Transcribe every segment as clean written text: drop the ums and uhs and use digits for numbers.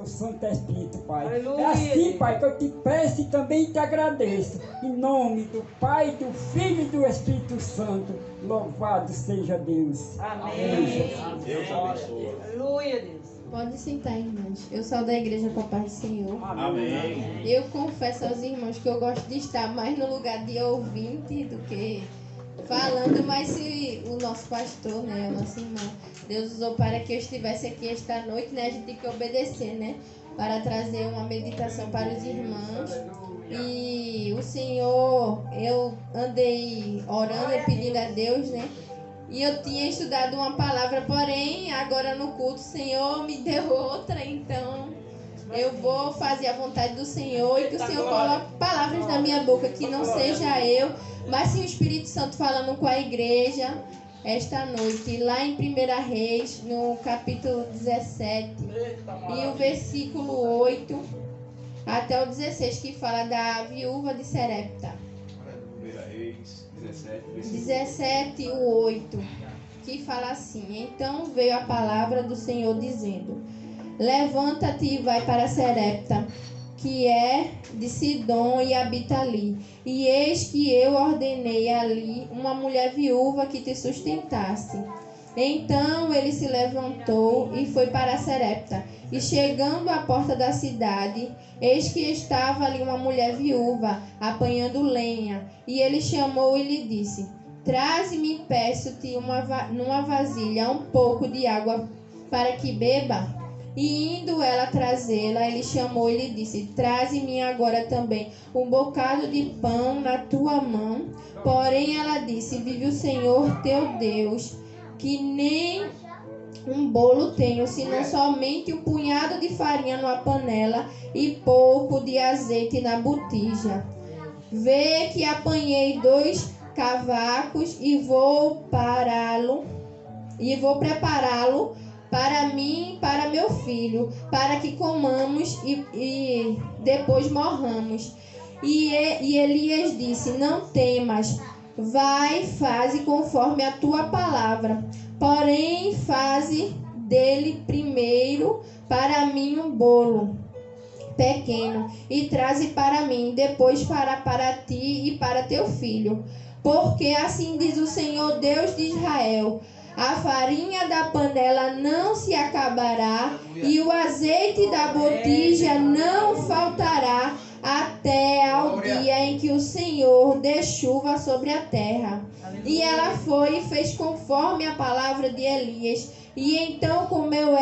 teu Santo Espírito, Pai. Aleluia. É assim, Pai, que eu te peço e também te agradeço. Em nome do Pai, do Filho e do Espírito Santo. Louvado seja Deus. Amém. Deus abençoe. Aleluia, Deus. Pode sentar, irmãos. Eu sou da igreja com a paz do Senhor. Amém. Eu confesso aos irmãos que eu gosto de estar mais no lugar de ouvinte do que falando, mas se o nosso pastor, né, o nosso irmão, Deus usou para que eu estivesse aqui esta noite, né, a gente tem que obedecer, né, para trazer uma meditação para os irmãos. E o Senhor, eu andei orando e pedindo a Deus, né, e eu tinha estudado uma palavra, porém, agora no culto, o Senhor me deu outra, então eu vou fazer a vontade do Senhor e que o Senhor coloque palavras na minha boca, que não seja eu, mas sim o Espírito Santo falando com a igreja esta noite. Lá em 1 Reis, no capítulo 17, e o versículo 8 até o 16, que fala da viúva de Serepta. 1 Reis 17, versículo 17, o 8, que fala assim: Então veio a palavra do Senhor dizendo: Levanta-te e vai para Serepta, que é de Sidom, e habita ali. E eis que eu ordenei ali uma mulher viúva que te sustentasse. Então ele se levantou e foi para Serepta. E chegando à porta da cidade, eis que estava ali uma mulher viúva, apanhando lenha. E ele chamou e lhe disse: Traze-me, peço-te, numa vasilha um pouco de água para que beba. E indo ela trazê-la, ele chamou e lhe disse: Traze-me agora também um bocado de pão na tua mão. Porém ela disse: Vive o Senhor teu Deus, que nem um bolo tenho, senão somente um punhado de farinha numa panela e pouco de azeite na botija. Vê que apanhei 2 cavacos e vou prepará-lo para mim e para meu filho, para que comamos e depois morramos. E Elias disse: Não temas, vai, faze conforme a tua palavra. Porém, faze dele primeiro para mim um bolo pequeno e traze para mim, depois fará para ti e para teu filho. Porque assim diz o Senhor Deus de Israel: a farinha da panela não se acabará e o azeite da botija não faltará até ao dia em que o Senhor dê chuva sobre a terra. E ela foi e fez conforme a palavra de Elias. E então comeu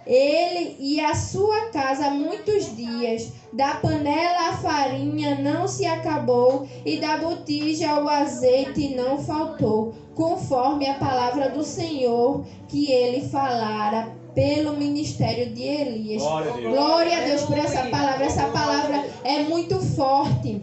ele e a sua casa muitos dias. Da panela a farinha não se acabou e da botija o azeite não faltou, conforme a palavra do Senhor que ele falara pelo ministério de Elias. Glória a Deus por essa palavra. Essa palavra é muito forte,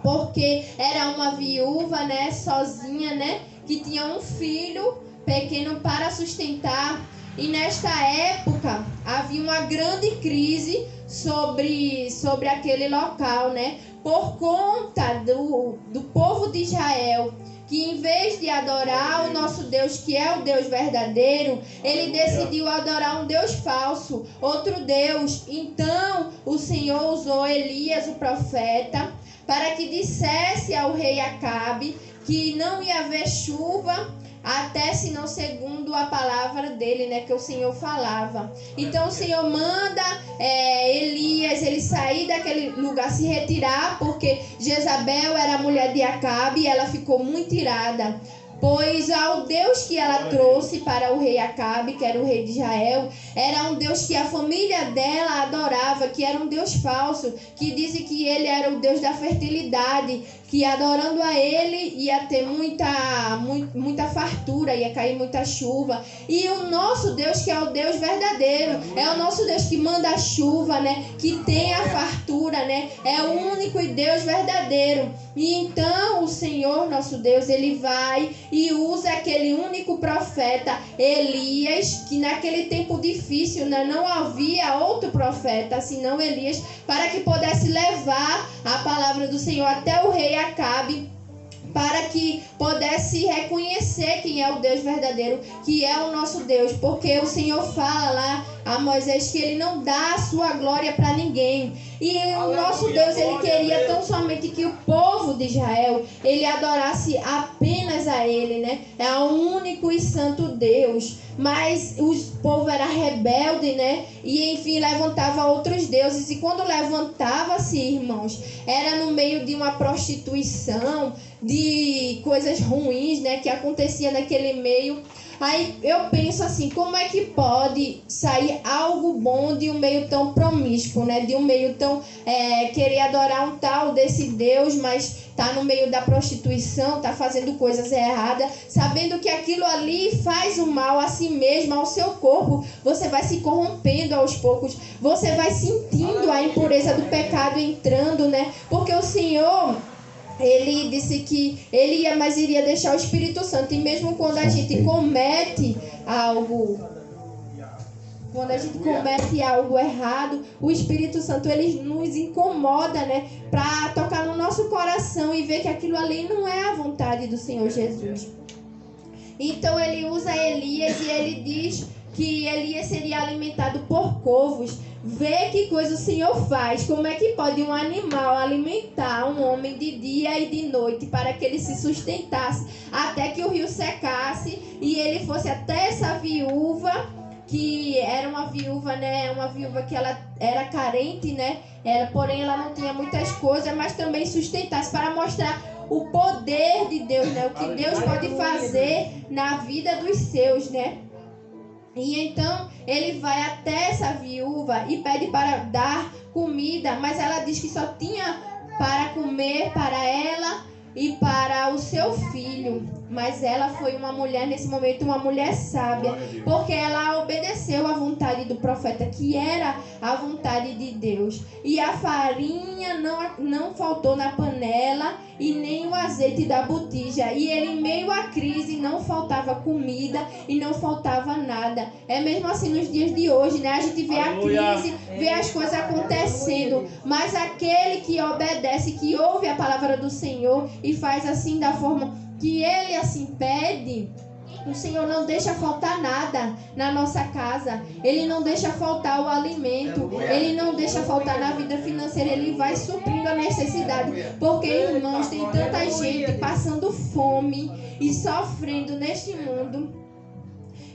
porque era uma viúva, né, sozinha, né, que tinha um filho pequeno para sustentar. E nesta época havia uma grande crise sobre aquele local, né? Por conta do povo de Israel, que em vez de adorar o nosso Deus, que é o Deus verdadeiro, ele decidiu adorar um Deus falso, outro Deus. Então o Senhor usou Elias, o profeta, para que dissesse ao rei Acabe que não ia haver chuva, até senão segundo a palavra dele, né, que o Senhor falava. Então o Senhor manda Elias, ele sair daquele lugar, se retirar, porque Jezabel era a mulher de Acabe e ela ficou muito irada, pois ao Deus que ela trouxe para o rei Acabe, que era o rei de Israel, era um Deus que a família dela adorava, que era um Deus falso, que dizem que ele era o Deus da fertilidade, que adorando a ele ia ter muita fartura, ia cair muita chuva. E o nosso Deus, que é o Deus verdadeiro, é o nosso Deus que manda a chuva, né? Que tem a fartura, né? É o único Deus verdadeiro. E então o Senhor, nosso Deus, ele vai e usa aquele único profeta, Elias, que naquele tempo difícil, né, não havia outro profeta senão Elias, para que pudesse levar a palavra do Senhor até o rei Acabe, para que pudesse reconhecer quem é o Deus verdadeiro, que é o nosso Deus, porque o Senhor fala lá a Moisés que ele não dá a sua glória para ninguém. E o nosso Deus, ele queria tão somente que o povo de Israel, ele adorasse apenas a ele, né? É o único e santo Deus. Mas o povo era rebelde, né? E enfim, levantava outros deuses. E quando levantava-se, irmãos, era no meio de uma prostituição, de coisas ruins, né? Que acontecia naquele meio. Aí eu penso assim, como é que pode sair algo bom de um meio tão promíscuo, né? De um meio tão querer adorar um tal desse Deus, mas tá no meio da prostituição, tá fazendo coisas erradas, sabendo que aquilo ali faz o mal a si mesmo, ao seu corpo. Você vai se corrompendo aos poucos, você vai sentindo a impureza do pecado entrando, né? Porque o Senhor, ele disse que ele iria deixar o Espírito Santo. E mesmo quando a gente comete algo errado, o Espírito Santo, ele nos incomoda, né? Para tocar no nosso coração e ver que aquilo ali não é a vontade do Senhor Jesus. Então ele usa Elias e ele diz que Elias seria alimentado por corvos. Vê que coisa o Senhor faz. Como é que pode um animal alimentar um homem de dia e de noite para que ele se sustentasse até que o rio secasse e ele fosse até essa viúva, que era uma viúva, né? Uma viúva que ela era carente, né? Porém ela não tinha muitas coisas, mas também sustentasse, para mostrar o poder de Deus, né? O que Deus pode fazer na vida dos seus, né? E então ele vai até essa viúva e pede para dar comida, mas ela diz que só tinha para comer para ela e para o seu filho. Mas ela foi uma mulher, nesse momento, uma mulher sábia, porque ela obedeceu à vontade do profeta, que era a vontade de Deus. E a farinha não faltou na panela e nem o azeite da botija. E ele, em meio à crise, não faltava comida e não faltava nada. É mesmo assim nos dias de hoje, né? A gente vê a crise, vê as coisas acontecendo, mas aquele que obedece, que ouve a palavra do Senhor e faz assim da forma que ele assim pede, o Senhor não deixa faltar nada na nossa casa. Ele não deixa faltar o alimento. Ele não deixa faltar na vida financeira. Ele vai suprindo a necessidade. Porque, irmãos, tem tanta gente passando fome e sofrendo neste mundo.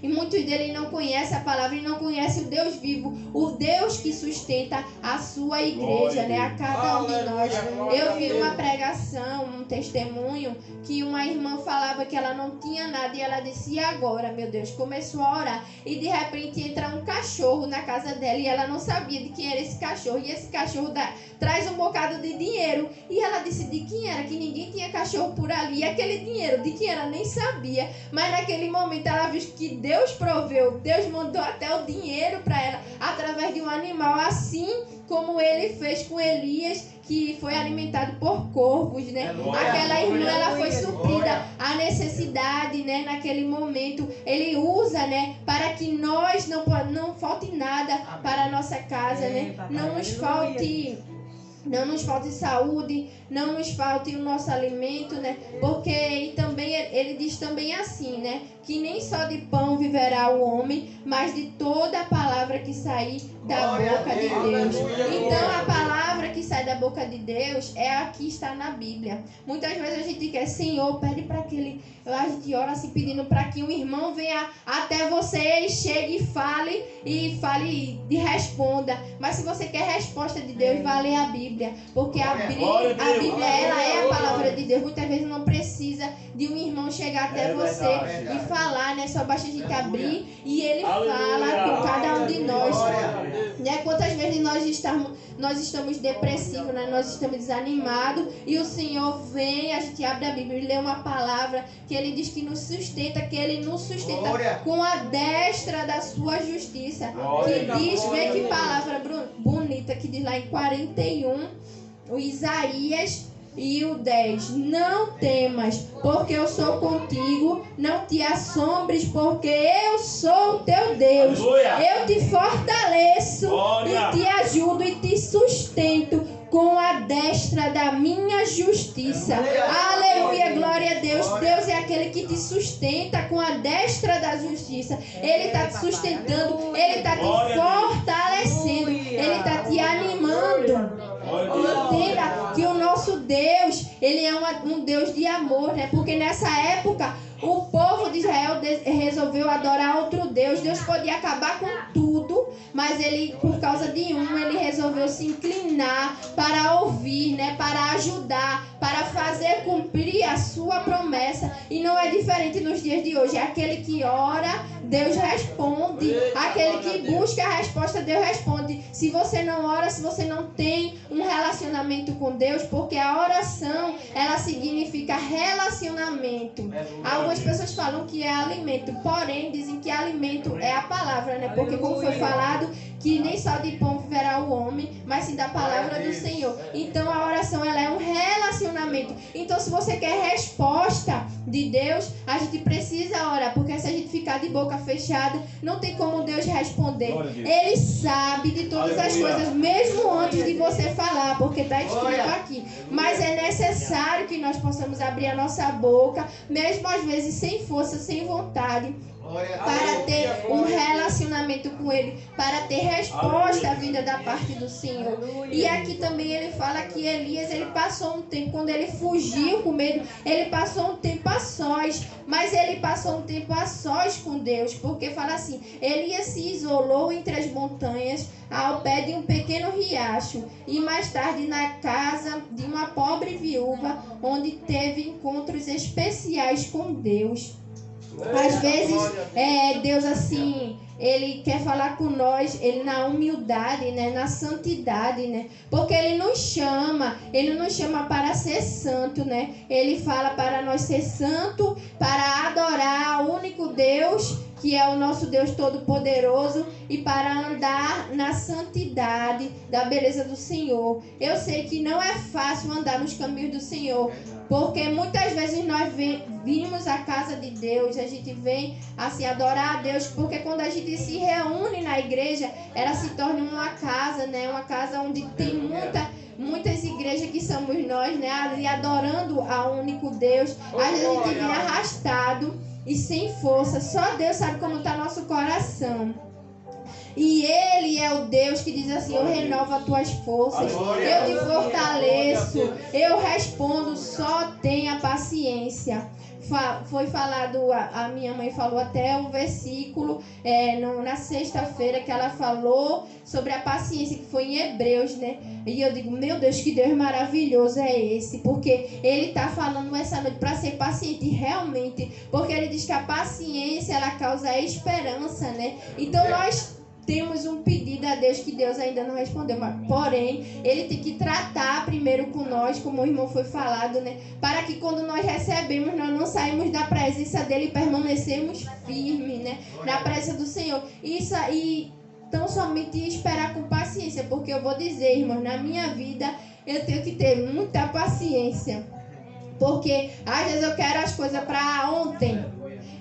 E muitos deles não conhecem a palavra e não conhecem o Deus vivo, o Deus que sustenta a sua igreja, né? A cada um de nós. Eu vi uma pregação, um testemunho, que uma irmã falava que ela não tinha nada e ela disse, e agora, meu Deus? Começou a orar e de repente entra um cachorro na casa dela e ela não sabia de quem era esse cachorro. E esse cachorro traz um bocado de dinheiro. E ela disse de quem era, que ninguém tinha cachorro por ali. E aquele dinheiro, de quem ela nem sabia. Mas naquele momento ela viu que Deus proveu, Deus mandou até o dinheiro para ela através de um animal, assim como ele fez com Elias, que foi alimentado por corvos, né? Aquela irmã, ela foi suprida a necessidade, né? Naquele momento, ele usa, né? Para que nós não falte nada para a nossa casa, né? Não nos falte saúde, não nos falte o nosso alimento, né? Porque também ele diz também assim, né? Que nem só de pão viverá o homem, mas de toda a palavra que sair da boca de Deus. Então a palavra que sai da boca de Deus é a que está na Bíblia. Muitas vezes a gente quer, Senhor, pede para aquele... A gente ora assim pedindo para que um irmão venha até você e chegue e fale e responda. Mas se você quer resposta de Deus, vá ler a Bíblia. Porque a Bíblia, ela é a palavra de Deus. Muitas vezes não precisa de um irmão chegar até você e falar, né? Só basta a gente abrir e ele fala com cada um de nós. Né? Quantas vezes nós estamos depressivos, né? Nós estamos desanimados e o Senhor vem, a gente abre a Bíblia e lê uma palavra que ele diz que nos sustenta, que ele nos sustenta com a destra da sua justiça. Que diz, vê que palavra bonita, que diz lá em 41, o Isaías e o 10, não temas, porque eu sou contigo, não te assombres, porque eu sou o teu Deus. Eu te fortaleço e te ajudo e te sustento com a destra da minha justiça. Aleluia, glória a Deus. Deus é aquele que te sustenta com a destra da justiça. Ele está te sustentando, Ele está te fortalecendo, Ele está te animando. Entenda que o nosso Deus, Ele é um Deus de amor, né? Porque nessa época o povo de Israel resolveu adorar outro Deus. Deus podia acabar com tudo, mas ele, por causa de ele resolveu se inclinar para ouvir, né? Para ajudar, para fazer cumprir a sua promessa. E não é diferente nos dias de hoje. É aquele que ora, Deus responde. Aquele que busca a resposta, Deus responde. Se você não ora, se você não tem um relacionamento com Deus, porque a oração, ela significa relacionamento. Algumas pessoas falam que é alimento, porém dizem que alimento é a palavra, né? Porque como foi falado, que nem só de pão viverá o homem, mas sim da palavra do Senhor. Então a oração, ela é um relacionamento. Então se você quer resposta de Deus, a gente precisa orar, porque se a gente ficar de boca fechada, não tem como Deus responder. Ele sabe de todas as coisas, mesmo antes de você falar, porque está escrito aqui. Mas é necessário que nós possamos abrir a nossa boca, mesmo às vezes sem força, sem vontade, para ter um relacionamento com Ele, para ter resposta vinda da parte do Senhor. E aqui também ele fala que Elias, ele passou um tempo, quando ele fugiu com medo, ele passou um tempo a sós, mas ele passou um tempo a sós com Deus, porque fala assim, Elias se isolou entre as montanhas, ao pé de um pequeno riacho, e mais tarde na casa de uma pobre viúva, onde teve encontros especiais com Deus. Às vezes, Deus assim, Ele quer falar com nós, Ele na humildade, né, na santidade, né, porque Ele nos chama para ser santo, né, Ele fala para nós ser santo, para adorar o único Deus, que é o nosso Deus Todo-Poderoso, e para andar na santidade da beleza do Senhor. Eu sei que não é fácil andar nos caminhos do Senhor, porque muitas vezes nós vimos a casa de Deus, a gente vem assim adorar a Deus, porque quando a gente se reúne na igreja, ela se torna uma casa, né? Uma casa onde tem muitas igrejas que somos nós, né? Ali adorando ao único Deus. Às vezes a gente vem arrastado e sem força. Só Deus sabe como está nosso coração. E Ele é o Deus que diz assim, eu renovo as tuas forças, eu te fortaleço, eu respondo, só tenha paciência. Foi falado, a minha mãe falou até um versículo na sexta-feira, que ela falou sobre a paciência, que foi em Hebreus, né? E eu digo, meu Deus, que Deus maravilhoso é esse, porque Ele está falando essa noite para ser paciente realmente, porque Ele diz que a paciência, ela causa esperança, né? Então nós temos um pedido a Deus que Deus ainda não respondeu, mas porém Ele tem que tratar primeiro com nós, como o irmão foi falado, né? Para que quando nós recebemos, nós não saímos da presença dEle e permanecemos firmes, né? Na presença do Senhor. Isso aí, tão somente esperar com paciência, porque eu vou dizer, irmãos, na minha vida eu tenho que ter muita paciência, porque às vezes eu quero as coisas para ontem,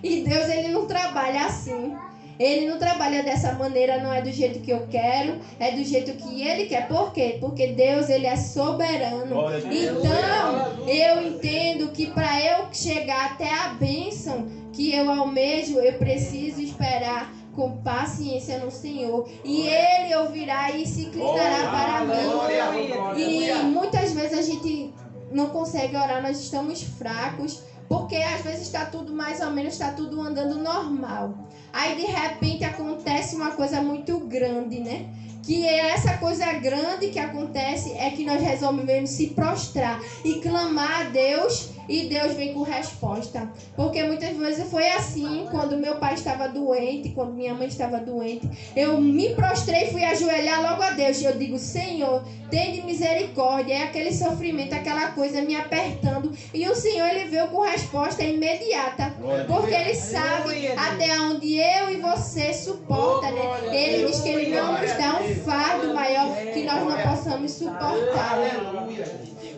e Deus, Ele não trabalha assim. Ele não trabalha dessa maneira, não é do jeito que eu quero, é do jeito que Ele quer. Por quê? Porque Deus, Ele é soberano. Então, eu entendo que para eu chegar até a bênção que eu almejo, eu preciso esperar com paciência no Senhor. E Ele ouvirá e se inclinará para mim. E muitas vezes a gente não consegue orar, nós estamos fracos, porque às vezes está tudo mais ou menos, está tudo andando normal. Aí de repente acontece uma coisa muito grande, né? Que é essa coisa grande que acontece é que nós resolvemos se prostrar e clamar a Deus, e Deus vem com resposta. Porque muitas vezes foi assim, quando meu pai estava doente, quando minha mãe estava doente, eu me prostrei e fui ajoelhar logo a Deus. E eu digo, Senhor, tem de misericórdia. É aquele sofrimento, aquela coisa me apertando. E o Senhor, Ele veio com resposta imediata. Porque Ele sabe até onde eu e você suporta, né? Ele diz que Ele não nos dá um fardo maior que nós não possamos suportar, né?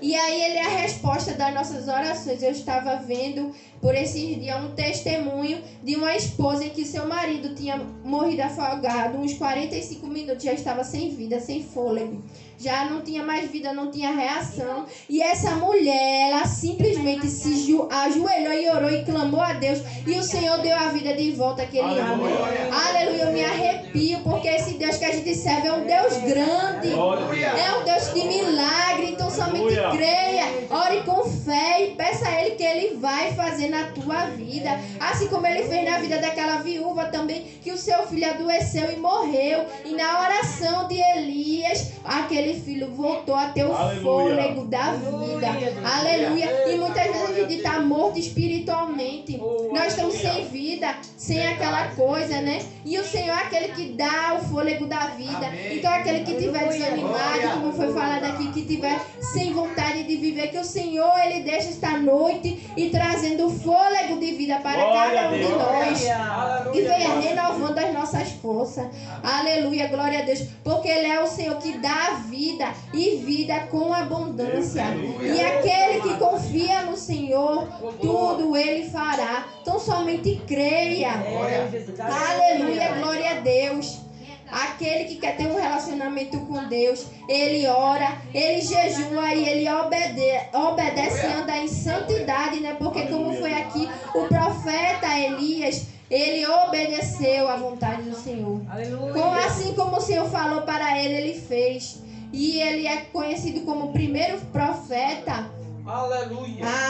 E aí ele é a resposta das nossas orações. Eu estava vendo por esses dias um testemunho de uma esposa em que seu marido tinha morrido afogado, uns 45 minutos, já estava sem vida, sem fôlego. Já não tinha mais vida, não tinha reação. E essa mulher, ela simplesmente se ajoelhou e orou e clamou a Deus. E o Senhor deu a vida de volta àquele homem. Aleluia, eu me arrepio, porque esse Deus que a gente serve é um Deus grande. É um Deus de milagre. Então somente creia, ore com fé e peça a Ele que Ele vai fazer na tua vida. Assim como Ele fez na vida daquela viúva também, que o seu filho adoeceu e morreu. E na oração de Elias, aquele filho voltou a ter o fôlego da vida. Aleluia. E muitas vezes a gente está morto espiritualmente. Nós estamos sem vida, sem aquela coisa, né? E o Senhor é aquele que dá o fôlego da vida. Então aquele que estiver desanimado, como foi falado aqui, que estiver sem vontade de viver, que o Senhor, Ele deixa esta noite e trazendo o fôlego de vida para cada um de nós. E venha renovando as nossas forças. Aleluia, glória a Deus. Porque Ele é o Senhor que dá a vida e vida com abundância. E aquele que confia no Senhor, tudo Ele fará. Então somente creia. Aleluia, glória a Deus. Aquele que quer ter um relacionamento com Deus, ele ora, ele jejua e ele obedece e anda em santidade, né? Porque como foi aqui, o profeta Elias, ele obedeceu à vontade do Senhor. Assim como o Senhor falou para ele, ele fez. E ele é conhecido como o primeiro profeta a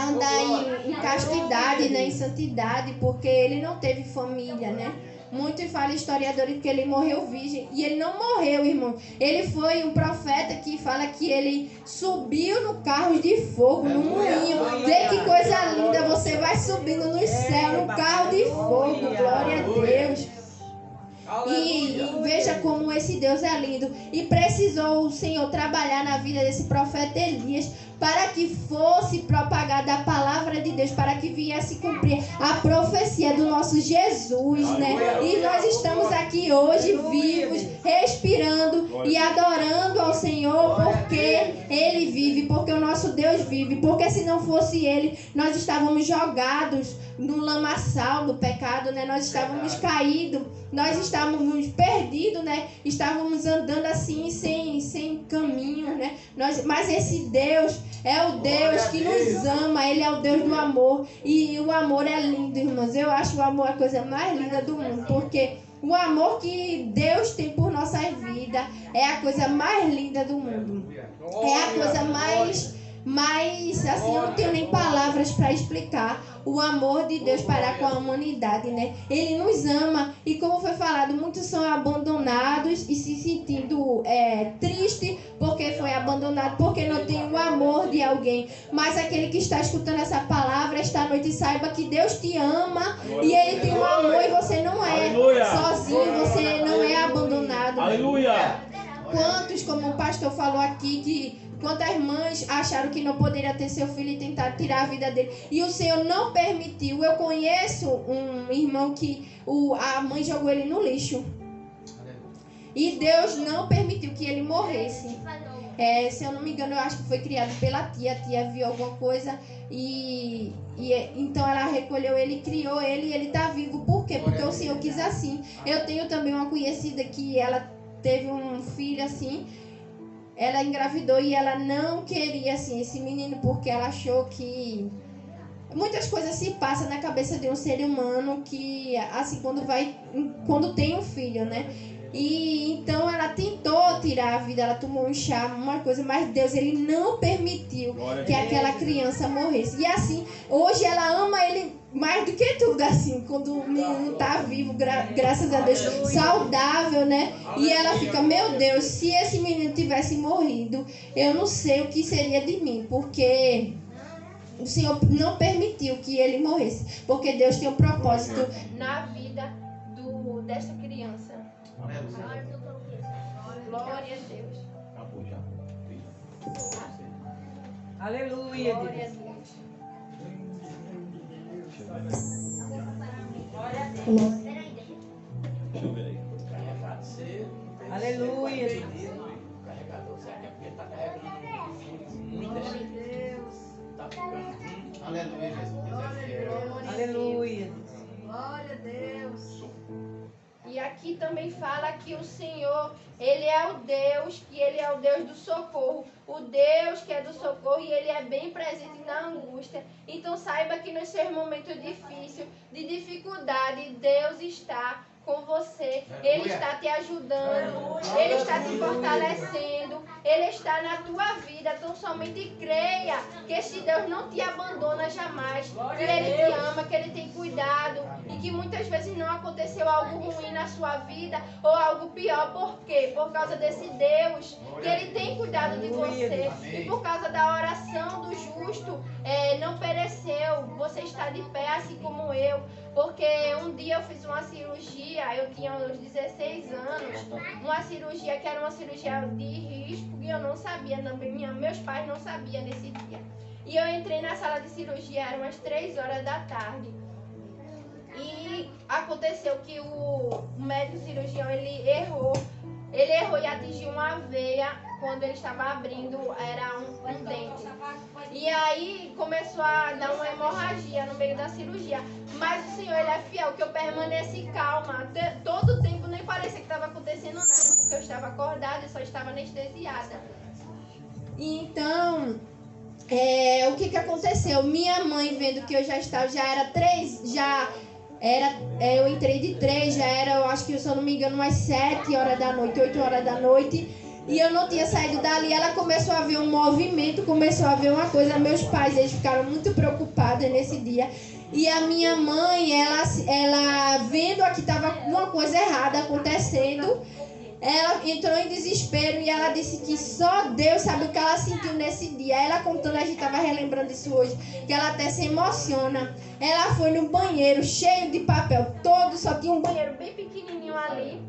andar em castidade, né? Em santidade, porque ele não teve família, né? Muito fala historiadores que ele morreu virgem. E ele não morreu, irmão. Ele foi um profeta que fala que ele subiu no carro de fogo, no moinho. Vê que coisa linda, você vai subindo no céu, no carro de fogo. Glória a Deus. E veja como esse Deus é lindo. E precisou o Senhor trabalhar na vida desse profeta Elias para que fosse propagada a palavra de Deus, para que viesse cumprir a profecia do nosso Jesus, né? E nós estamos aqui hoje vivos, respirando e adorando ao Senhor, porque Ele vive, porque o nosso Deus vive, porque se não fosse Ele, nós estávamos jogados no lamaçal do pecado, né? Nós estávamos caídos, nós estávamos perdidos, né? Estávamos andando assim, sem caminho, né? Mas esse Deus é o Deus que nos ama, Ele é o Deus do amor. E o amor é lindo, irmãos. Eu acho o amor a coisa mais linda do mundo, porque o amor que Deus tem por nossa vida é a coisa mais linda do mundo. É a coisa mais assim, eu não tenho nem palavras para explicar o amor de Deus para com a humanidade, né? Ele nos ama e, como foi falado, muitos são abandonados e se sentindo triste porque foi abandonado, porque não tem o amor de alguém. Mas aquele que está escutando essa palavra esta noite, saiba que Deus te ama e Ele tem um amor e você não é sozinho, você não é abandonado. Aleluia! Quantos, como o pastor falou aqui, que quantas mães acharam que não poderia ter seu filho e tentaram tirar a vida dele. E o Senhor não permitiu. Eu conheço um irmão que a mãe jogou ele no lixo. E Deus não permitiu que ele morresse. Se eu não me engano, eu acho que foi criado pela tia. A tia viu alguma coisa e então ela recolheu ele, criou ele e ele está vivo. Por quê? Porque o Senhor quis assim. Eu tenho também uma conhecida que ela teve um filho assim. Ela engravidou e ela não queria assim esse menino porque ela achou que muitas coisas se passam na cabeça de um ser humano que assim quando tem um filho, né? E então ela tentou tirar a vida, ela tomou um chá, uma coisa, mas Deus, Ele não permitiu que aquela criança morresse. E assim, hoje ela ama ele mais do que tudo, assim, quando o menino tá vivo, graças a Deus, saudável, né? E ela fica, meu Deus, se esse menino tivesse morrido, eu não sei o que seria de mim, porque o Senhor não permitiu que ele morresse, porque Deus tem um propósito na vida desta criança. Glória a Deus. Aleluia, Glória a Deus. Deus. Deixa eu ver aí. Aleluia, Deus. fala que o Senhor, Ele é o Deus, que Ele é o Deus do socorro. O Deus que é do socorro e Ele é bem presente na angústia. Então saiba que nos seus momentos difíceis, de dificuldade, Deus está com você, Ele está te ajudando, Ele está te fortalecendo, Ele está na tua vida. Então somente creia que este Deus não te abandona jamais, que Ele te ama, que Ele tem cuidado e que muitas vezes não aconteceu algo ruim na sua vida ou algo pior. Por quê? Por causa desse Deus, que Ele tem cuidado de você e por causa da oração do justo, não pereceu. Você está de pé assim como eu. Porque um dia eu fiz uma cirurgia, eu tinha uns 16 anos, uma cirurgia que era uma cirurgia de risco e eu não sabia, meus pais não sabiam nesse dia. E eu entrei na sala de cirurgia, eram umas 3 horas da tarde. E aconteceu que o médico cirurgião, ele errou e atingiu uma veia quando ele estava abrindo, era um dente. E aí começou a dar uma hemorragia no meio da cirurgia. Mas o Senhor, Ele é fiel, que eu permaneci calma. Todo o tempo nem parecia que estava acontecendo nada, porque eu estava acordada e só estava anestesiada. Então, o que aconteceu? Minha mãe, vendo que eu eu entrei de 3, já era, eu acho que, se eu não me engano, umas 7 horas da noite, 8 horas da noite. E eu não tinha saído dali, ela começou a ver um movimento, começou a ver uma coisa. Meus pais, eles ficaram muito preocupados nesse dia. E a minha mãe, ela vendo que estava uma coisa errada acontecendo, ela entrou em desespero e ela disse que só Deus sabe o que ela sentiu nesse dia. Ela contando, a gente estava relembrando isso hoje, que ela até se emociona. Ela foi no banheiro cheio de papel todo, só tinha um banheiro bem pequenininho ali.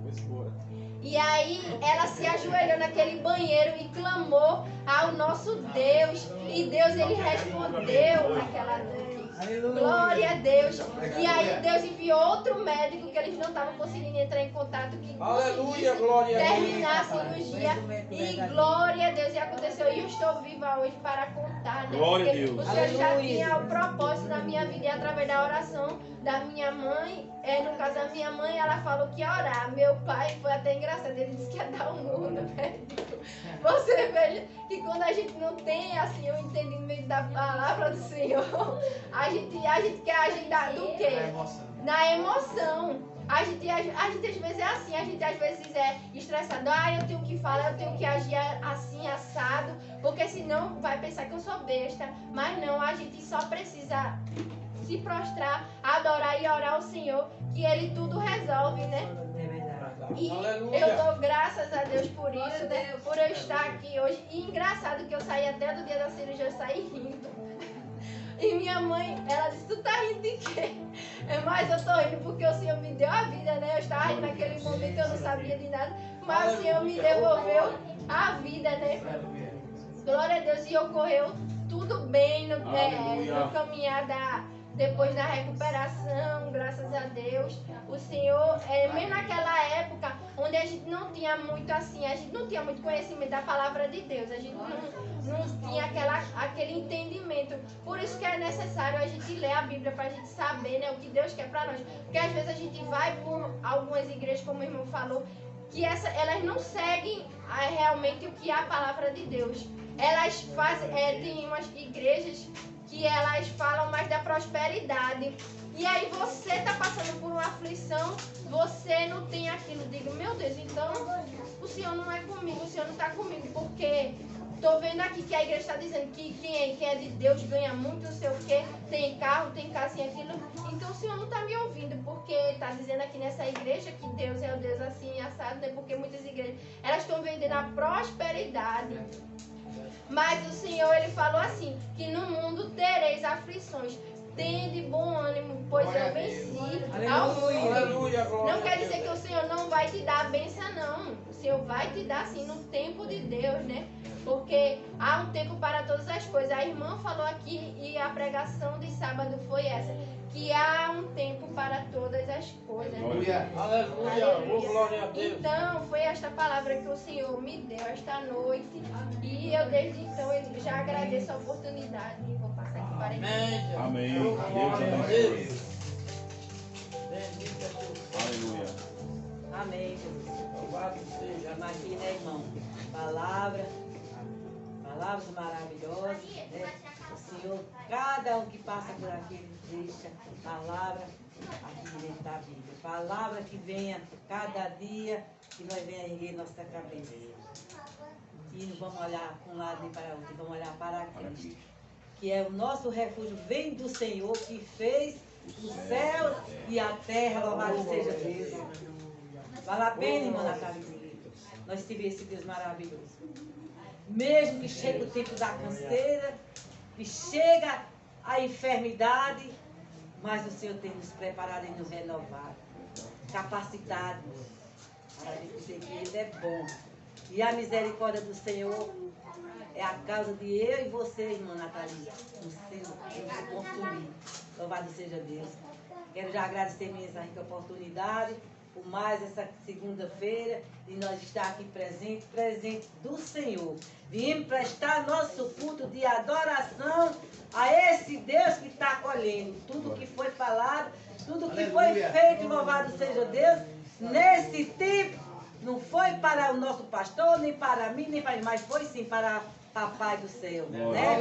E aí ela se ajoelhou naquele banheiro e clamou ao nosso Deus. E Deus, Ele respondeu naquela noite. Glória a Deus. E aí Deus enviou outro médico que eles não estavam conseguindo entrar em contato, que conseguisse terminar a cirurgia. E glória a Deus, e aconteceu. E eu estou viva hoje para contar, né? Glória a Deus. O Senhor já tinha o propósito na minha vida, e através da oração da minha mãe, no caso da minha mãe, ela falou que ia orar. Meu pai, foi até engraçado, ele disse que ia dar um murro no médico. Você veja que quando a gente não tem assim o entendimento da palavra do Senhor, a gente quer agir do quê? Na emoção. A gente às vezes é assim, a gente às vezes é estressado. Eu tenho que falar, eu tenho que agir assim, assado, porque senão vai pensar que eu sou besta. Mas não, a gente só precisa se prostrar, adorar e orar ao Senhor, que Ele tudo resolve, né? E eu dou graças a Deus por isso, né? Por eu estar aqui hoje. E engraçado que eu saí até do dia da cirurgia, eu saí rindo. E minha mãe, ela disse, tu tá rindo de quê? Mas eu tô rindo porque o Senhor me deu a vida, né? Eu estava rindo naquele momento, eu não sabia de nada. Mas o Senhor me devolveu a vida, né? Glória a Deus. E ocorreu tudo bem no caminhar depois da recuperação, graças a Deus. O Senhor, mesmo naquela época, onde a gente não tinha muito assim, a gente não tinha muito conhecimento da palavra de Deus, a gente não tinha aquele entendimento. Por isso que é necessário a gente ler a Bíblia, para a gente saber, né, o que Deus quer para nós. Porque às vezes a gente vai por algumas igrejas, como o irmão falou, que elas não seguem realmente o que é a palavra de Deus. Elas fazem, tem umas igrejas que elas falam mais da prosperidade. E aí você está passando por uma aflição, você não tem aquilo. Digo, meu Deus, então o Senhor não é comigo, o Senhor não está comigo, porque estou vendo aqui que a igreja está dizendo que quem é de Deus ganha muito, não sei o quê, tem carro, tem casa, tem aquilo. Então o Senhor não está me ouvindo, porque está dizendo aqui nessa igreja que Deus é o Deus assim, assado, né? Porque muitas igrejas, elas estão vendendo a prosperidade. Mas o Senhor, Ele falou assim, que no mundo tereis aflições. Tende bom ânimo, pois eu venci ao mundo. Não quer dizer que o Senhor não vai te dar a bênção, não. O Senhor vai te dar, sim, no tempo de Deus, né? Porque há um tempo para todas as coisas. A irmã falou aqui, e a pregação de sábado foi essa, que há um tempo para todas as coisas. Aleluia. Aleluia. Glória a Deus. Então, foi esta palavra que o Senhor me deu esta noite. E eu, desde então, eu já agradeço a oportunidade. E vou passar aqui para a igreja. Amém. Deus abençoe. Aleluia. Amém, Jesus. Louvado seja. Estamos aqui, né, irmão? Palavras maravilhosas, né? O Senhor, cada um que passa por aqui, deixa palavra aqui dentro da Bíblia. Palavra que venha cada dia, que nós venha erguer nossa cabeça. E não vamos olhar para um lado nem para o outro, vamos olhar para Cristo, que é o nosso refúgio, vem do Senhor, que fez o céu e a terra, louvado seja Deus. Vale a pena, irmã Natália, nós tivemos esse Deus maravilhoso. Mesmo que chegue o tempo da canseira, que chega a enfermidade, mas o Senhor tem nos preparado e nos renovado, capacitado para a gente dizer que Ele é bom. E a misericórdia do Senhor é a causa de eu e você, irmã Natália, nos consumir. Louvado seja Deus. Quero já agradecer minha essa rica oportunidade, por mais essa segunda-feira, de nós estar aqui presente do Senhor. Viemos prestar nosso culto de adoração a esse Deus que está acolhendo tudo que foi falado, tudo que foi feito, louvado seja Deus, nesse tempo. Não foi para o nosso pastor, nem para mim, nem para ele, mas foi sim para Papai do céu. Né?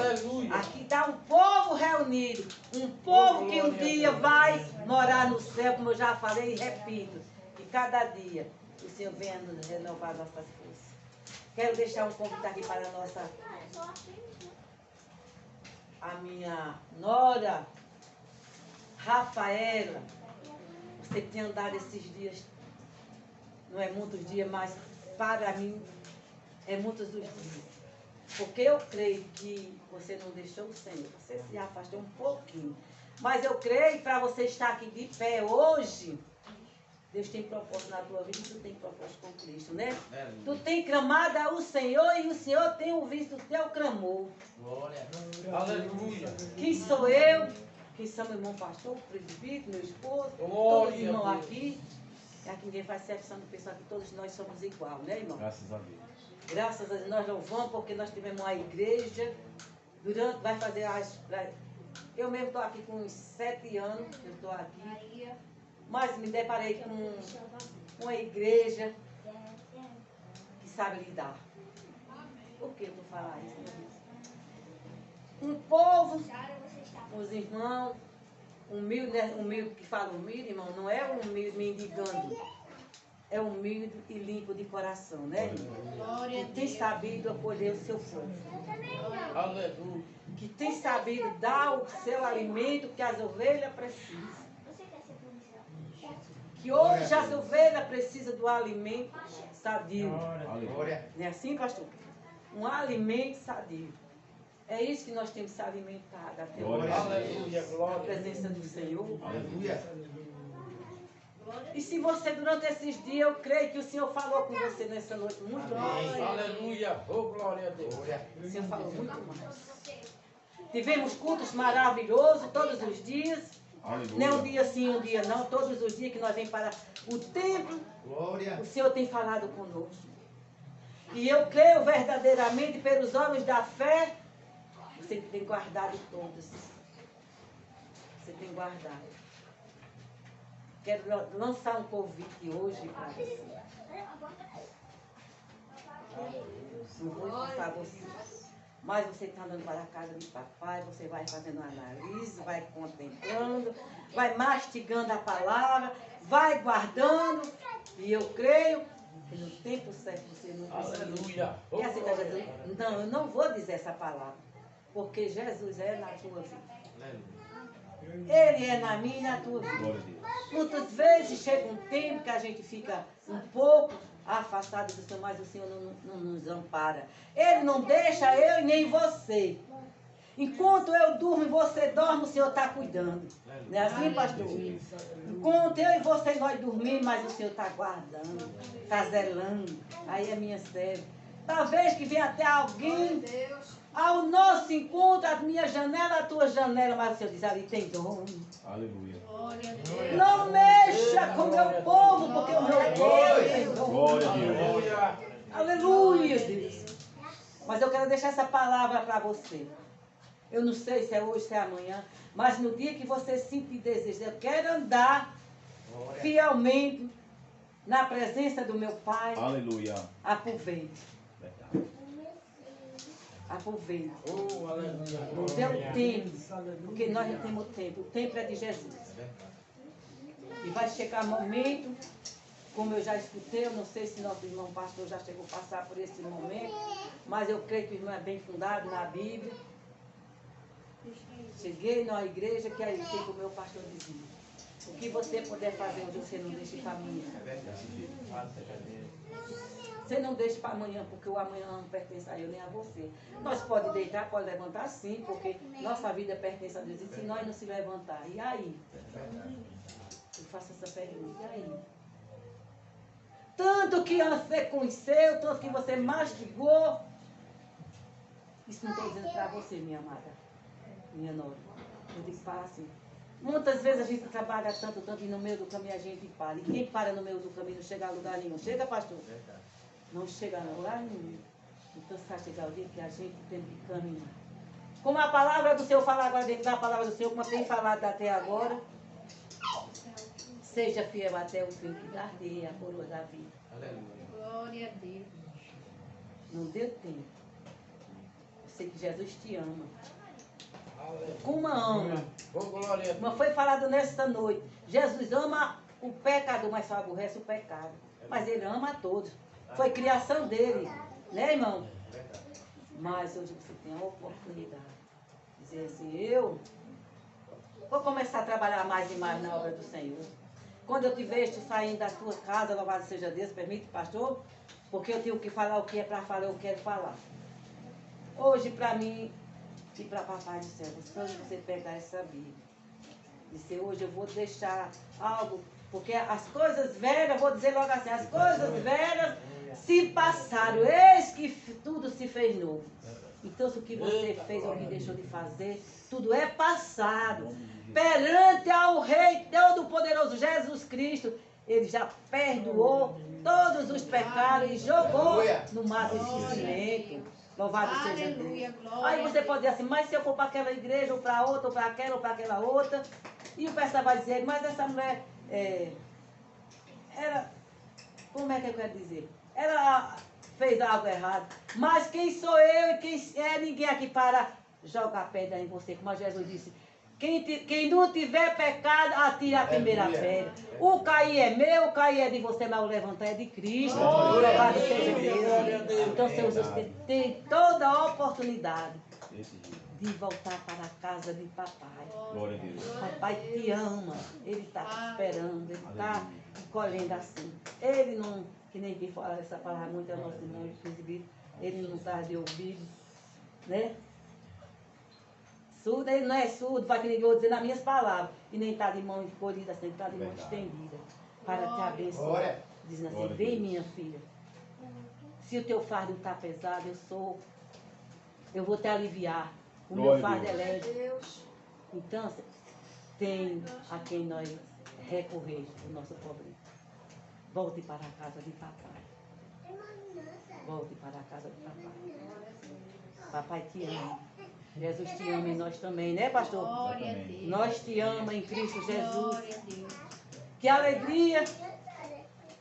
Aqui está um povo reunido, um povo que um dia vai morar no céu, como eu já falei e repito, que cada dia o Senhor venha nos renovar nossas forças. Quero deixar um convite aqui para a minha nora, Rafaela. Você tem andado esses dias, não é muitos dias, mas para mim é muitos os dias. Porque eu creio que você não deixou o Senhor, você se afastou um pouquinho. Mas eu creio que para você estar aqui de pé hoje, Deus tem propósito na tua vida e tu tem propósito com Cristo, né? Tu tem clamado ao Senhor e o Senhor tem ouvido o teu clamor. Glória. Aleluia. Quem sou eu? Quem são meu irmão pastor, o presbítero, meu esposo, todos os irmãos aqui. É aqui ninguém faz exceção de pensar que todos nós somos igual, né, irmão? Graças a Deus. Graças a Deus nós louvamos porque nós tivemos uma igreja, vai fazer eu mesmo estou aqui com uns 7 anos, eu estou aqui, mas me deparei com uma igreja que sabe lidar. Por que eu estou falando isso, meu Deus? Um povo, os irmãos, humilde que fala humilde, irmão, não é humilde mendigando. É humilde e limpo de coração, né? Que tem sabido acolher o seu povo. Aleluia. Que tem sabido dar o seu alimento que as ovelhas precisam. Que hoje as ovelhas precisam do alimento sadio. Aleluia. Não é assim, pastor? Um alimento sadio. É isso que nós temos se alimentado até hoje. Aleluia. A presença do Senhor. Aleluia. E se você, durante esses dias, eu creio que o Senhor falou com você nessa noite muito mais. Aleluia. Oh, glória a Deus. O Senhor falou muito mais. Tivemos cultos maravilhosos todos os dias. Aleluia. Não um dia sim, um dia não. Todos os dias que nós vemos para o templo, Glória. o Senhor tem falado conosco. E eu creio verdadeiramente pelos olhos da fé, você tem guardado todos. Você tem guardado. Quero lançar um convite hoje para você. Não vou expulsar você. Mas você está andando para a casa de papai, você vai fazendo análise, vai contemplando, vai mastigando a palavra, vai guardando. E eu creio que no tempo certo você não precisa. Aleluia. Quer aceitar Jesus? Não, eu não vou dizer essa palavra. Porque Jesus é na tua vida. Ele é na minha e na tua vida. Glória a Deus. Muitas vezes chega um tempo que a gente fica um pouco afastado do Senhor, mas o Senhor não nos ampara. Ele não deixa eu e nem você. Enquanto eu durmo e você dorme, o Senhor está cuidando. Não é assim, pastor? Enquanto eu e você nós dormimos, mas o Senhor está guardando, está zelando. Aí é minha serva. Talvez que venha até alguém ao nosso encontro, a minha janela, a tua janela, mas o Senhor diz, ali tem dono. Aleluia. Não mexa com o meu povo, porque o meu povo tem dono. Glória a Deus. Aleluia, Deus. Mas eu quero deixar essa palavra para você. Eu não sei se é hoje, se é amanhã, mas no dia que você sentir desejo, eu quero andar fielmente na presença do meu Pai, Aleluia. aproveite. Verdade. Aproveite. Oh, aleluia. Não dê o tempo, porque nós não temos tempo. O tempo é de Jesus. E vai chegar momento, como eu já escutei, eu não sei se nosso irmão pastor já chegou a passar por esse momento, mas eu creio que o irmão é bem fundado na Bíblia. Cheguei na igreja que aí tem o meu pastor dizia: o que você puder fazer hoje, você não deixe para amanhã. Você não deixe para amanhã, porque o amanhã não pertence a eu nem a você. Nós pode deitar, pode levantar sim, porque nossa vida pertence a Deus. E se nós não se levantar, e aí? Eu faço essa pergunta, e aí? Tanto que você conheceu, tanto que você mastigou. Isso não estou dizendo para você, minha amada, minha nora. Eu digo para assim. Muitas vezes a gente trabalha tanto, e no meio do caminho a gente para. E quem para no meio do caminho não chega a lugar nenhum. Chega, pastor? Não chega a lugar nenhum. Então vai chegar o dia que a gente tem que caminhar. Como a palavra do Senhor fala agora dentro da palavra do Senhor, como tem falado até agora. Seja fiel até o fim, que dar-lhe a coroa da vida. Glória a Deus. Não deu tempo. Eu sei que Jesus te ama. Como ama. Oh, glória a Deus. Como foi falado nesta noite. Jesus ama o pecador, mas só aborrece o pecado. Mas ele ama a todos. Foi criação dele. Né, irmão? Mas hoje você tem a oportunidade de dizer assim: eu vou começar a trabalhar mais e mais na obra do Senhor. Quando eu te vejo saindo da tua casa, louvado seja Deus, permite, pastor? Porque eu tenho que falar o que é para falar, eu quero falar. Hoje, para mim e para Papai do Céu, você pegar essa Bíblia. Dizer, hoje eu vou deixar algo, porque as coisas velhas, vou dizer logo assim, as coisas velhas se passaram, eis que tudo se fez novo. Então, se o que você fez ou o que deixou de fazer, tudo é passado. Perante ao Rei Todo-Poderoso Jesus Cristo, Ele já perdoou todos os pecados e jogou no mar do esquecimento. Louvado seja Deus. Aí você pode dizer assim: mas se eu for para aquela igreja, ou para outra, ou para aquela, ou para aquela outra, e o pessoal vai dizer: mas essa mulher era, como é que eu quero dizer? Ela fez algo errado. Mas quem sou eu e quem é ninguém aqui para jogar pedra em você? Como Jesus disse: quem não tiver pecado, atira a primeira pedra. O cair é meu, o cair é de você, mas o levantar é de Cristo. Louvado seja Deus. Então, Senhor, você tem toda a oportunidade de voltar para a casa de papai. Glória a Deus. Papai te ama. Ele está te esperando. Ele está colhendo assim. Ele não, que nem quem fala essa palavra muito, é o nosso irmão presbítero. Ele não está de ouvido, né? Surdo, ele não é surdo, para que ninguém vou dizer nas minhas palavras. E nem está de mão encolhida, assim, está de mão estendida. Para te abençoar. Dizendo assim: vem, minha filha. Se o teu fardo está pesado, eu vou te aliviar. O meu fardo é leve. Então, tem a quem nós recorrer o nosso problema. Volte para a casa de papai. Volte para a casa de papai. Papai te ama. Jesus te ama e nós também, né, pastor? Glória a Deus. Nós te amamos em Cristo Jesus. Glória a Deus. Que alegria.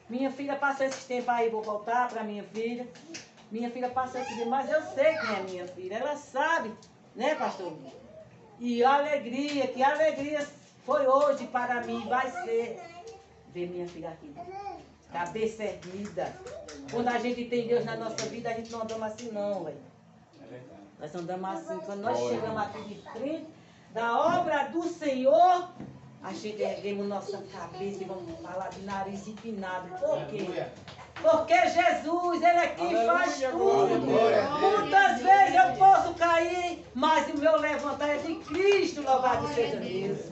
Minha filha passou esse tempo aí, vou voltar para minha filha. Minha filha passou esse tempo, mas eu sei quem é minha filha. Ela sabe, né, pastor? E que alegria foi hoje para mim, vai ser ver minha filha aqui. Cabeça erguida. Quando a gente tem Deus na nossa vida, a gente não andamos assim não, velho. Nós andamos assim. Quando nós chegamos aqui de frente da obra do Senhor, a gente erguemos nossa cabeça e vamos falar de nariz empinado. Por quê? Porque Jesus, Ele é quem faz tudo. Muitas vezes eu posso cair, mas o meu levantar é de Cristo, louvado seja Deus.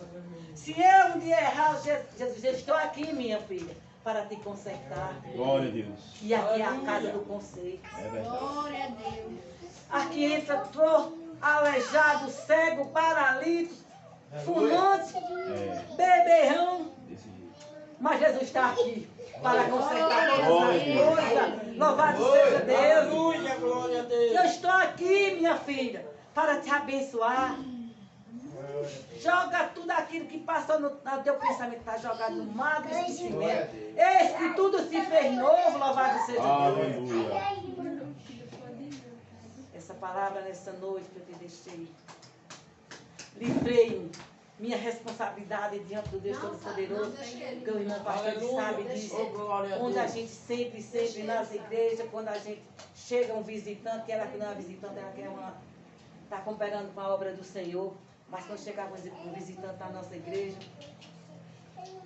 Se eu um dia errar, Jesus, eu estou aqui, minha filha, para te consertar. Glória a Deus. E aqui é a casa do conselho. É verdade. Glória a Deus. Aqui entra torto, aleijado, cego, paralítico, fumante, beberrão. Desse jeito. Mas Jesus está aqui para consertar todas Glória as a Deus. coisas. Louvado seja Deus. Aleluia, glória a Deus. Eu estou aqui, minha filha, para te abençoar. Joga tudo aquilo que passou no teu pensamento, está jogado no mar do esquecimento. Eis que tudo se fez novo, louvado seja Deus. Aleluia. Essa palavra nessa noite que eu te deixei. Livrei-me. Minha responsabilidade diante do Deus Todo-Poderoso, porque o irmão pastor ele sabe disso. Onde a gente sempre nas igrejas, quando a gente chega um visitante, que ela que não é visitante, ela quer está cooperando com a obra do Senhor. Mas quando chegava um visitante na nossa igreja,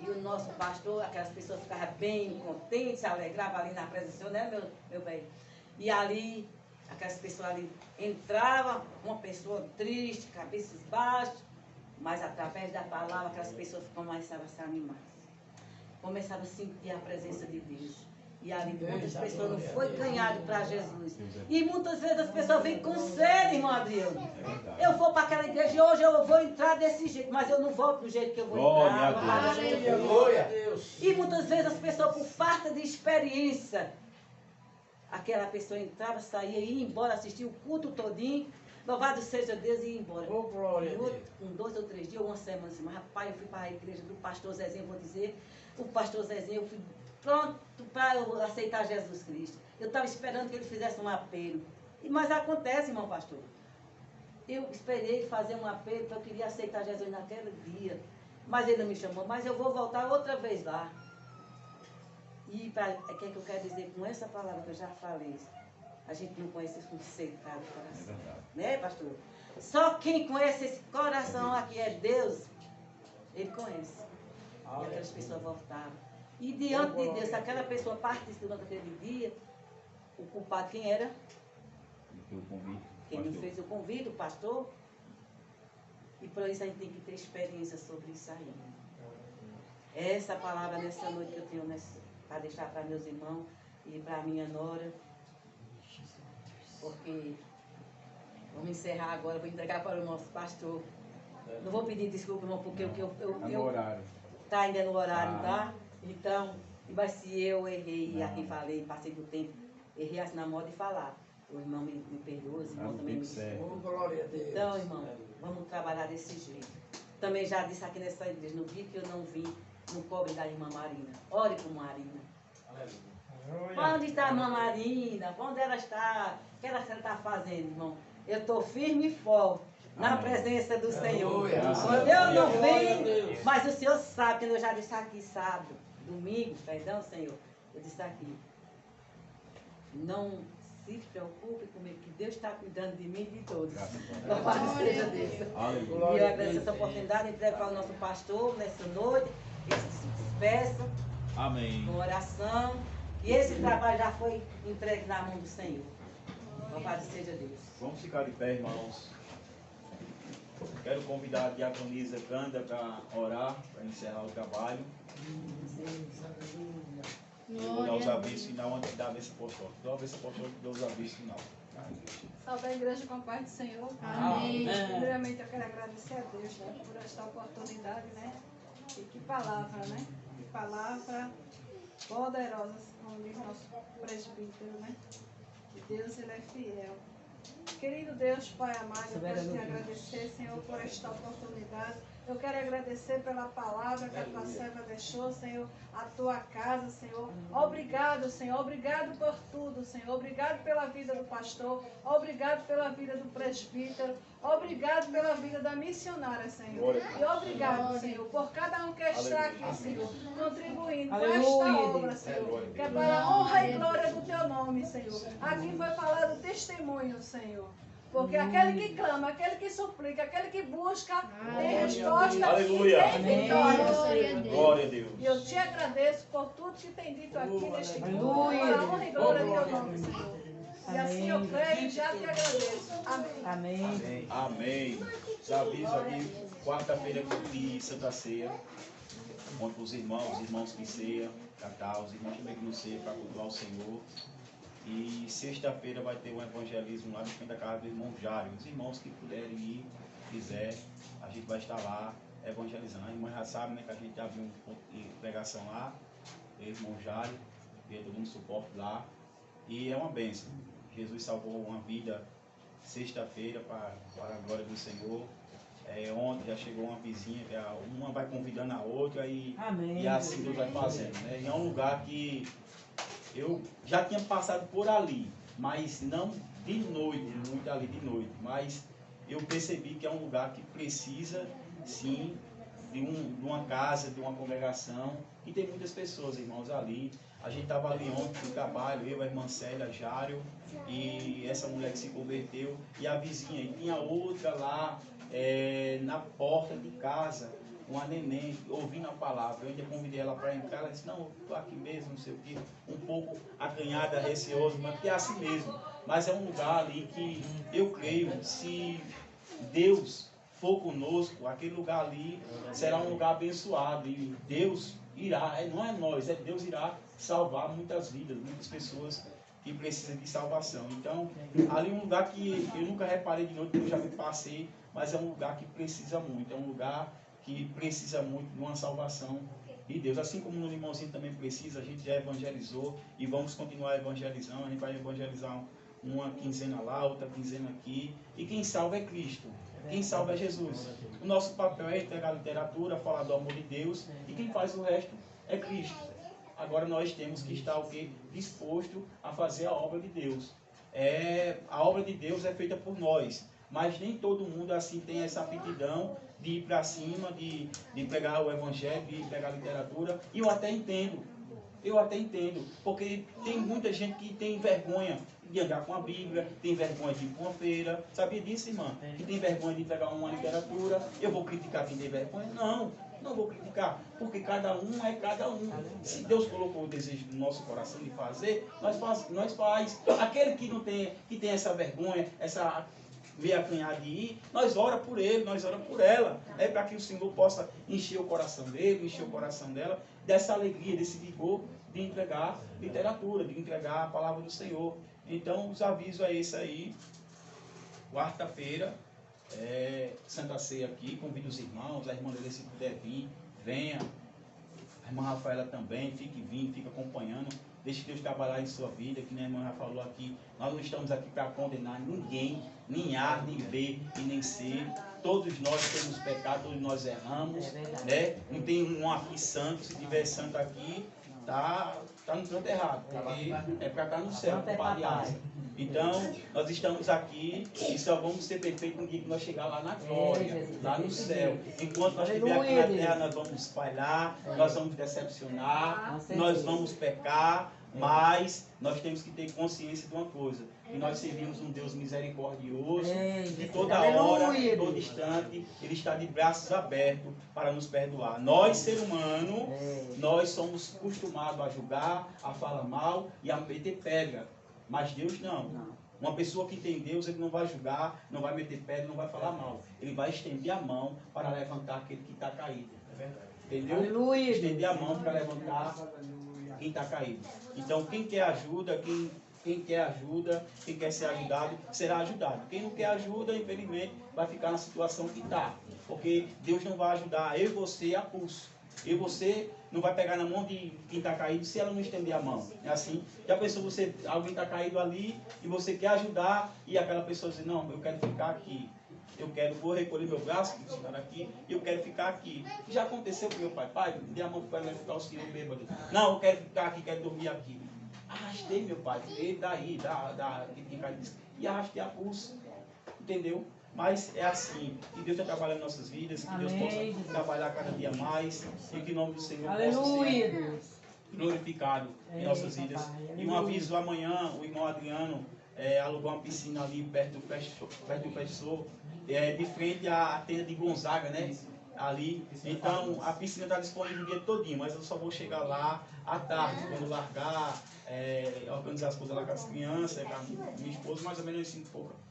e o nosso pastor, aquelas pessoas ficavam bem contentes, se alegravam ali na presença do Senhor, né, meu bem? E ali, aquelas pessoas ali entravam, uma pessoa triste, cabeças baixas, mas através da palavra, aquelas pessoas começavam a se animar. Começavam a sentir a presença de Deus. E ali muitas pessoas não foi ganhado para Jesus. E muitas vezes as pessoas vêm com sede, irmão Adriano. Eu vou para aquela igreja e hoje eu vou entrar desse jeito, mas eu não volto do jeito que eu vou entrar. Glória a Deus. E muitas vezes as pessoas, por falta de experiência, aquela pessoa entrava, saía, ia embora, assistia o culto todinho. Louvado seja Deus e ia embora. Oh, glória a Deus. Com 2 ou 3 dias, ou uma semana, assim, mas rapaz, eu fui para a igreja do pastor Zezinho, vou dizer, o pastor Zezinho, eu fui pronto para eu aceitar Jesus Cristo. Eu estava esperando que ele fizesse um apelo. Mas acontece, irmão pastor. Eu esperei ele fazer um apelo, porque eu queria aceitar Jesus naquele dia. Mas ele não me chamou, mas eu vou voltar outra vez lá. E o que é que eu quero dizer com essa palavra que eu já falei? A gente não conhece esse secado do coração. Né, pastor? Só quem conhece esse coração aqui é Deus. Ele conhece. E aquelas pessoas voltaram. E diante de Deus, se aquela pessoa participou daquele dia, o culpado quem era? Quem não fez o convite, o pastor. E por isso a gente tem que ter experiência sobre isso aí. Essa palavra nessa noite que eu tenho para deixar para meus irmãos e para minha nora. Porque vamos encerrar agora, vou entregar para o nosso pastor. Não vou pedir desculpa, irmão, porque está ainda no horário, tá? Então, mas se eu errei aqui falei, passei do tempo, errei assim na moda de falar. O irmão me perdoa, os irmãos também me perdoam. Glória a Deus. Então, irmão, vamos trabalhar desse jeito. Também já disse aqui nessa igreja, no dia que eu não vim no cobre da irmã Marina. Ore por Marina. Onde está a irmã Marina? Onde ela está? O que ela está fazendo, irmão? Eu estou firme e forte na presença do Senhor. Quando eu não venho, mas o Senhor sabe, que eu já disse aqui sábado, domingo, perdão, Senhor, eu disse aqui, não se preocupe comigo, que Deus está cuidando de mim e de todos. Louvado seja Deus. E eu agradeço essa oportunidade, entrego para o nosso pastor nessa noite, ele se despeça. Amém. Com oração. E esse trabalho já foi entregue na mão do Senhor. Louvado seja Deus. Vamos ficar de pé, irmãos. Quero convidar a diaconisa Canda para orar, para encerrar o trabalho. Eu vou dar os avisos final antes da vez apostólica. Dá a vez apostólica e dou os avisos final. Salve a igreja com a paz do Senhor. Amém. Primeiramente eu quero agradecer a Deus, né, por esta oportunidade, né? E que palavra, né? Que palavra poderosa, como diz nosso presbítero, né? Que Deus, ele é fiel. Querido Deus, Pai amado, eu quero te agradecer, Senhor, por esta oportunidade. Eu quero agradecer pela palavra que a tua serva deixou, Senhor, a tua casa, Senhor. Obrigado, Senhor. Obrigado por tudo, Senhor. Obrigado pela vida do pastor. Obrigado pela vida do presbítero. Obrigado pela vida da missionária, Senhor. E obrigado, Senhor, por cada um que está aqui, Senhor, contribuindo com esta obra, Senhor, que é para a honra e glória do teu nome, Senhor. Aqui foi falado testemunho, Senhor. Porque aquele que clama, aquele que suplica, aquele que busca, tem resposta. Aleluia. E tem vitória, Senhor. Glória a Deus. E eu te agradeço por tudo que tem dito aqui neste culto. Aleluia. Para a honra e glória do teu nome, Senhor. E assim eu creio e já te agradeço. Amém. Amém. Amém. Já aviso aqui, quarta-feira de Santa Ceia. Conto os irmãos que ceia, catar, os irmãos também que não ceia, para cultuar o Senhor. E sexta-feira vai ter um evangelismo lá no fim da casa do irmão Jário. Os irmãos que puderem ir, quiser, a gente vai estar lá evangelizando. A irmã já sabe, né, que a gente já viu um ponto de pregação lá, o irmão Jário, e todo mundo suporte lá. E é uma bênção. Jesus salvou uma vida sexta-feira para a glória do Senhor. Ontem já chegou uma vizinha, uma vai convidando a outra e Amém. assim Deus vai fazendo, né? E é um lugar que eu já tinha passado por ali, mas não de noite, muito ali de noite, mas eu percebi que é um lugar que precisa, sim, de uma casa, de uma congregação, e tem muitas pessoas, irmãos, ali. A gente estava ali ontem no trabalho, eu, a irmã Célia, Jário, e essa mulher que se converteu, e a vizinha, e tinha outra lá na porta de casa, uma neném, ouvindo a palavra. Eu ainda convidei ela para entrar, ela disse, não, eu estou aqui mesmo, não sei o quê, um pouco acanhada, receosa, mas que é assim mesmo. Mas é um lugar ali que eu creio, se Deus for conosco, aquele lugar ali será um lugar abençoado, e Deus irá, não é nós, é Deus irá salvar muitas vidas, muitas pessoas que precisam de salvação. Então, ali é um lugar que eu nunca reparei de noite, porque eu já me passei, mas é um lugar que precisa muito, é um lugar que precisa muito de uma salvação de Deus. Assim como no Limãozinho também precisa, a gente já evangelizou e vamos continuar evangelizando, a gente vai evangelizar uma quinzena lá, outra quinzena aqui, e quem salva é Cristo. Quem salva é Jesus. O nosso papel é entregar a literatura, falar do amor de Deus, e quem faz o resto é Cristo. Agora nós temos que estar o quê? Disposto a fazer a obra de Deus. A obra de Deus é feita por nós, mas nem todo mundo assim tem essa aptidão de ir para cima, de pregar o evangelho, de pregar a literatura, e eu até entendo, porque tem muita gente que tem vergonha de andar com a Bíblia, tem vergonha de ir para uma feira. Sabia disso, irmã? Que tem vergonha de pegar uma literatura. Eu vou criticar quem tem vergonha? Não vou criticar, porque cada um é cada um. Se Deus colocou o desejo no nosso coração de fazer, nós faz. Aquele que não tem, que tem essa vergonha, essa acanhar de ir, nós ora por ele, nós ora por ela, para que o Senhor possa encher o coração dele, encher o coração dela, dessa alegria, desse vigor de entregar literatura, de entregar a palavra do Senhor. Então, os avisos é esse aí. Quarta-feira, Santa Ceia aqui, convido os irmãos, a irmã dele, se puder vir, venha. A irmã Rafaela também, fique vindo, fique acompanhando. Deixe Deus trabalhar em sua vida, que a irmã já falou aqui. Nós não estamos aqui para condenar ninguém, nem A, nem B e nem C. Todos nós temos pecado, todos nós erramos. Né? Não tem um aqui santo, se tiver santo aqui, tá no canto errado, porque é para estar no céu, aliás. Então, nós estamos aqui e só vamos ser perfeitos no dia que nós chegar lá na glória, lá no céu. Enquanto nós estivermos aqui na terra, nós vamos espalhar, nós vamos decepcionar, nós vamos pecar, mas nós temos que ter consciência de uma coisa, que nós servimos um Deus misericordioso, de toda hora, de todo instante, Ele está de braços abertos para nos perdoar. Nós, ser humano, nós somos acostumados a julgar, a falar mal e a meter pedra. Mas Deus não. Uma pessoa que tem Deus, Ele não vai julgar, não vai meter pedra, não vai falar mal. Ele vai estender a mão para levantar aquele que está caído. Entendeu? Aleluia. Estender a mão para levantar quem está caído. Então, quem quer ajuda, quem quer ajuda, quem quer ser ajudado, será ajudado. Quem não quer ajuda, infelizmente, vai ficar na situação que está. Porque Deus não vai ajudar eu e você a pulso. Eu e você não vai pegar na mão de quem está caído se ela não estender a mão. É assim. Já pensou alguém está caído ali e você quer ajudar e aquela pessoa diz, não, eu quero ficar aqui. Vou recolher meu braço, aqui, e eu quero ficar aqui. Já aconteceu com meu pai, me dê a mão para ele ficar o senhor bêbado. Não, eu quero ficar aqui, quero dormir aqui. Arrastei meu pai, tirei daí, e arrastei a pulso. Entendeu? Mas é assim, que Deus está trabalhando em nossas vidas, que Deus possa trabalhar cada dia mais, e que o nome do Senhor possa ser glorificado em nossas vidas. E um aviso, amanhã o irmão Adriano alugou uma piscina ali perto do professor, de frente à tenda de Gonzaga, né? Ali. Então a piscina está disponível o dia todinho, mas eu só vou chegar lá à tarde, quando largar, organizar as coisas lá com as crianças, com a minha esposa, mais ou menos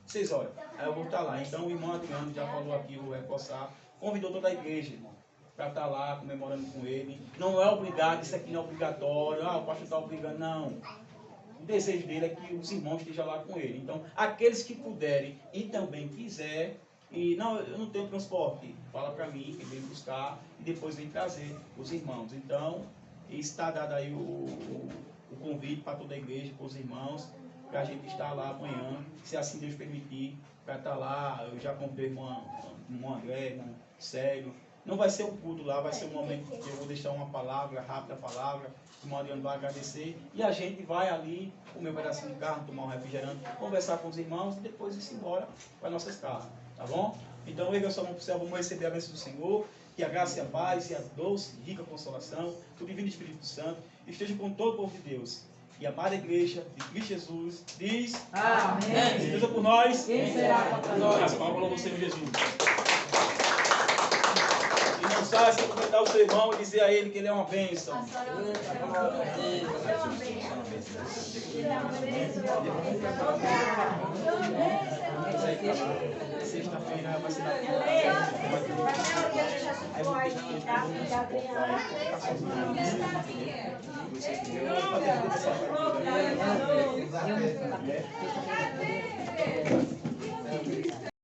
6 horas. Aí eu vou estar lá. Então o irmão Adriano já falou aqui, vou reforçar, convidou toda a igreja, irmão, para estar lá comemorando com ele. Não é obrigado, isso aqui não é obrigatório, o pastor está obrigando, não. O desejo dele é que os irmãos estejam lá com ele. Então, aqueles que puderem e também quiser, e não, eu não tenho transporte, fala para mim, que vem buscar e depois vem trazer os irmãos. Então, está dado aí o convite para toda a igreja, para os irmãos, para a gente estar lá amanhã, se assim Deus permitir, para estar lá. Eu já comprei irmão André, irmão Célio. Não vai ser um culto lá, vai ser um momento que eu vou deixar uma palavra, rápida palavra, o irmão Adriano vai agradecer, e a gente vai ali, comer um pedacinho de carne, tomar um refrigerante, conversar com os irmãos, e depois ir embora para nossas casas, tá bom? Então, eu só não vamos receber a bênção do Senhor, que a graça e a paz, e a doce e rica consolação, o divino Espírito Santo, esteja com todo o povo de Deus. E a amada igreja de Cristo Jesus diz: Amém. Se Deus é por nós, quem será contra nós? Palmas ao Senhor Jesus. E não sabe se comentar o seu irmão e dizer a ele que ele é uma bênção. Sexta-feira vai ser na